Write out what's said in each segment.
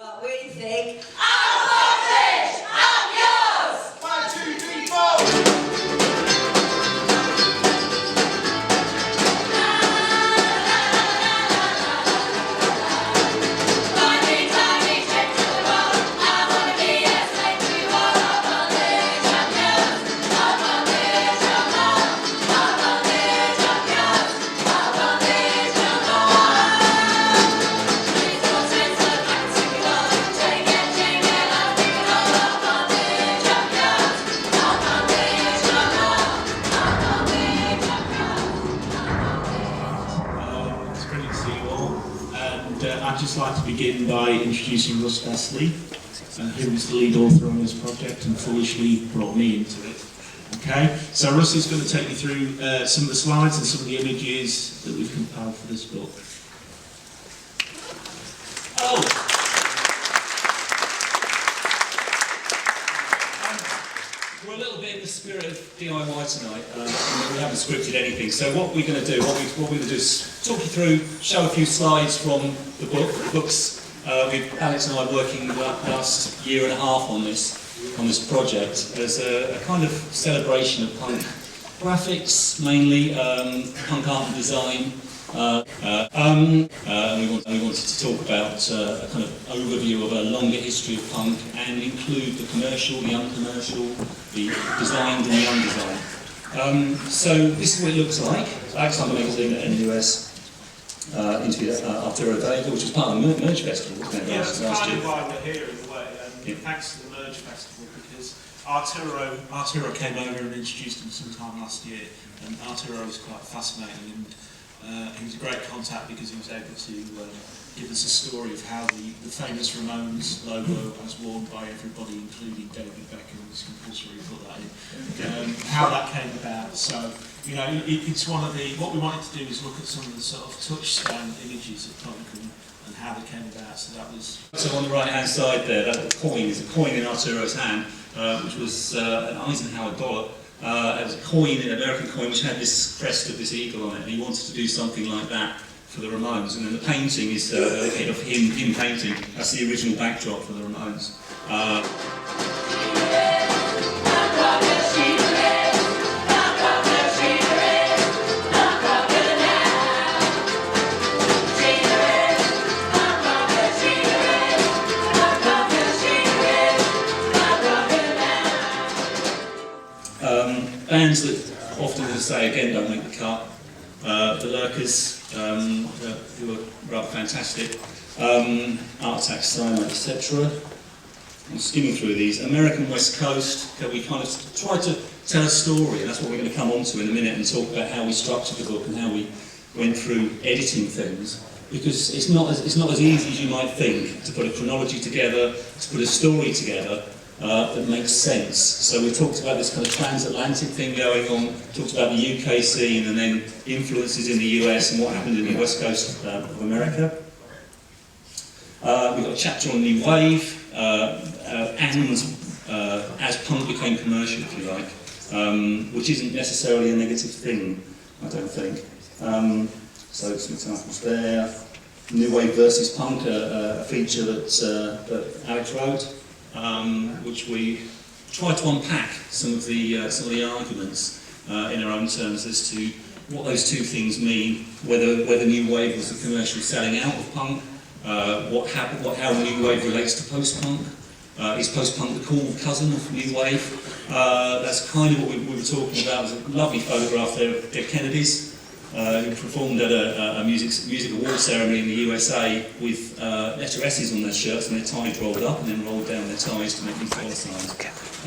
But we think I'm Polish, I'm yours! 1, 2, 3, 4! I'd just like to begin by introducing Russ Vesely, who is the lead author on this project and foolishly brought me into it. Okay, so Russ is going to take you through some of the slides and some of the images that we've compiled for this book. We're a little bit in the spirit of DIY tonight. We haven't scripted anything. So what we're going to do, what we're going to do is talk you through, show a few slides from the book. The book's with Alex and I working the last year and a half on this project as a kind of celebration of punk graphics, mainly punk art and design. We wanted to talk about a kind of overview of a longer history of punk and include the commercial, the uncommercial, the designed and the undesigned. So this is what it looks like. Alex and I magazine in the US interviewed Arturo Day, which was part of the Merge Festival, wasn't it? Yeah, that's last kind year. of why we're here in a way, and thanks to the Merge Festival, because Arturo came over and introduced him sometime last year, and Arturo was quite fascinating, and he was a great contact because he was able to give us a story of how the famous Ramones logo, as worn by everybody, including David Beckham, was compulsory to put that in, how that came about. So, you know, it's one of the, what we wanted to do is look at some of the sort of touchstone images of punk and how they came about. So that was... So on the right hand side there, that coin is a coin in Arturo's hand, which was an Eisenhower dollar. It was a coin, an American coin, which had this crest of this eagle on it, and he wanted to do something like that for the Ramones. And then the painting is a head of him painting. That's the original backdrop for the Ramones. Bands that often, as I say, again, don't make the cut. The Lurkers, who are rather fantastic. Art Attack, Cyanide, etc. I'm skimming through these. American West Coast, we kind of try to tell a story, and that's what we're going to come on to in a minute and talk about how we structured the book and how we went through editing things. Because it's not as easy as you might think to put a chronology together, to put a story together. That makes sense. So we talked about this kind of transatlantic thing going on, talked about the UK scene and then influences in the US and what happened in the West Coast of America. We've got a chapter on New Wave and as punk became commercial, if you like, which isn't necessarily a negative thing, I don't think. So some examples there. New Wave versus Punk, a feature that Alex wrote. Which we try to unpack some of the arguments in our own terms as to what those two things mean, whether New Wave was the commercial selling out of punk, how New Wave relates to post-punk, is post-punk the cool cousin of New Wave? That's kind of what we were talking about. There's a lovely photograph there of the Kennedys, who performed at a music award ceremony in the USA with letter S's on their shirts and their ties rolled up and then rolled down their ties to make them dollar signs.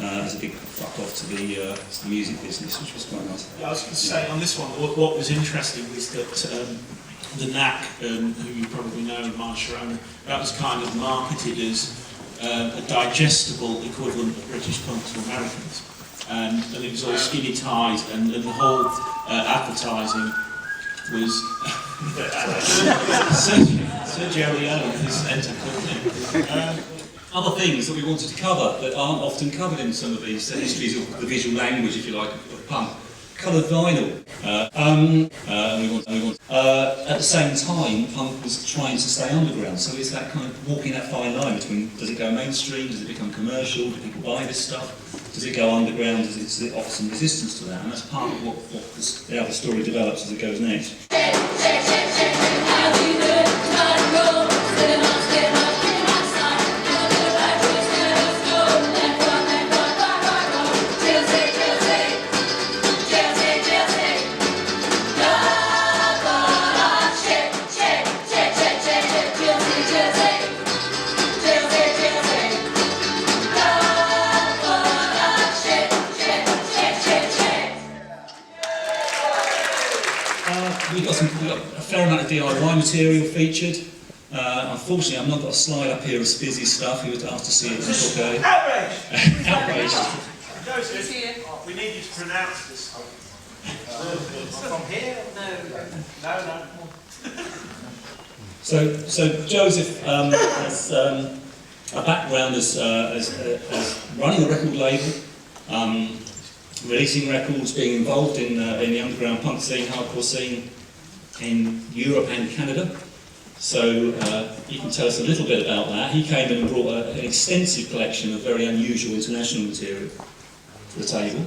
As a big fuck off to the music business, which was quite nice. Yeah, I was going to say on this one, what was interesting was that the Knack, who you probably know, Marsharona, that was kind of marketed as a digestible equivalent of British punk to Americans. And it was all skinny ties and the whole advertising was Sergio Leone has entered company. Other things that we wanted to cover that aren't often covered in some of these histories of the visual language, if you like, of punk. coloured vinyl. At the same time, punk was trying to stay underground. So it's that kind of walking that fine line between, does it go mainstream, does it become commercial, do people buy this stuff, does it go underground, does it offer some resistance to that? And that's part of how the story develops as it goes next. We've got a fair amount of DIY material featured. Unfortunately, I've not got a slide up here of Spizzy's stuff. You would have to see it in the book. Outrage! Outrage. Joseph, we need you to pronounce this. From here? No. So Joseph has a background as running a record label, releasing records, being involved in the underground punk scene, hardcore scene in Europe and Canada. So you can tell us a little bit about that. He came in and brought an extensive collection of very unusual international material to the table.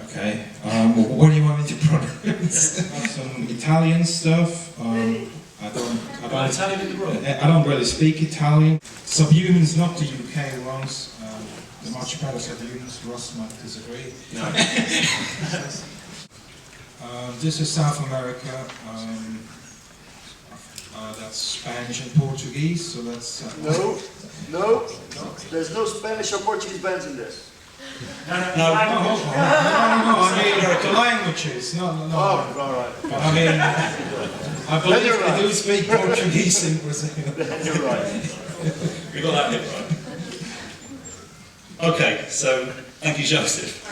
Okay, what do you want me to pronounce? Some Italian stuff. I don't really speak Italian. Subhumans, not the UK ones. The much better subhumans. Ross might disagree. No. This is South America. That's Spanish and Portuguese. So that's No. There's no Spanish or Portuguese bands in this. No. I mean the languages. No. Oh, all right. But I mean, I believe they do speak Portuguese in Brazil. You're right. We got that bit right. Okay, so thank you, Joseph.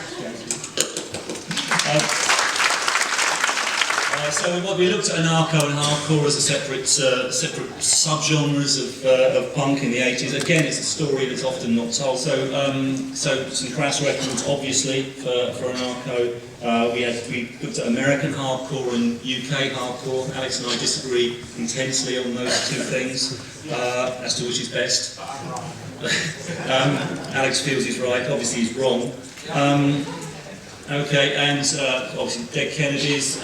So we looked at anarcho and hardcore as a separate subgenres of punk in the 80s. Again, it's a story that's often not told. So some crass records, obviously, for anarcho. We looked at American hardcore and UK hardcore. Alex and I disagree intensely on those two things as to which is best. Alex feels he's right, obviously he's wrong. Okay, and obviously Dead Kennedys.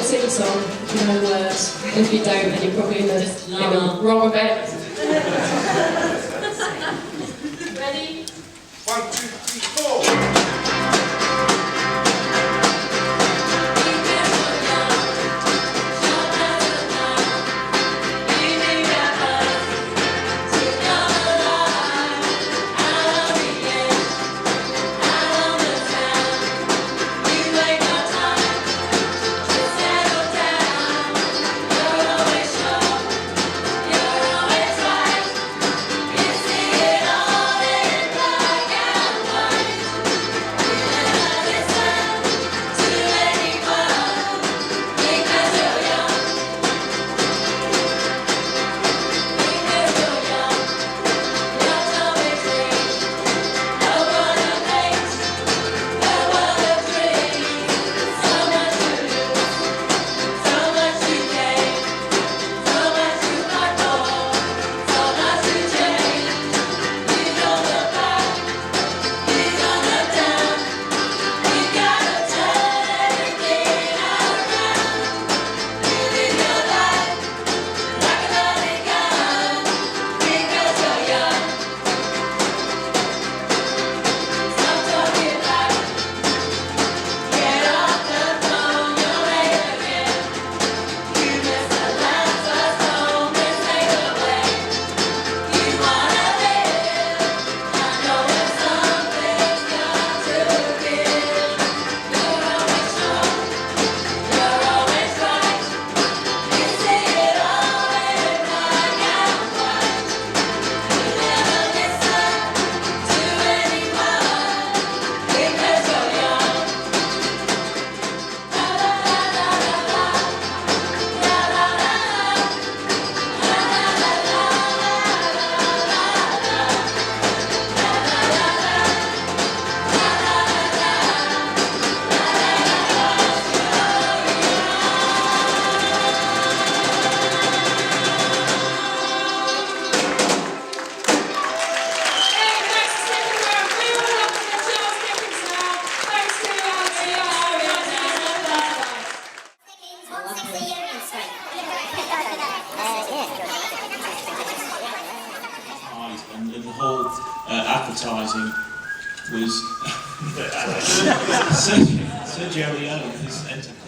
Sing a song, you know words. If you don't, then you're probably in the wrong bit. Ready? 1, 2, 3, 4. You're always and the whole advertising was Sergio Leone has entered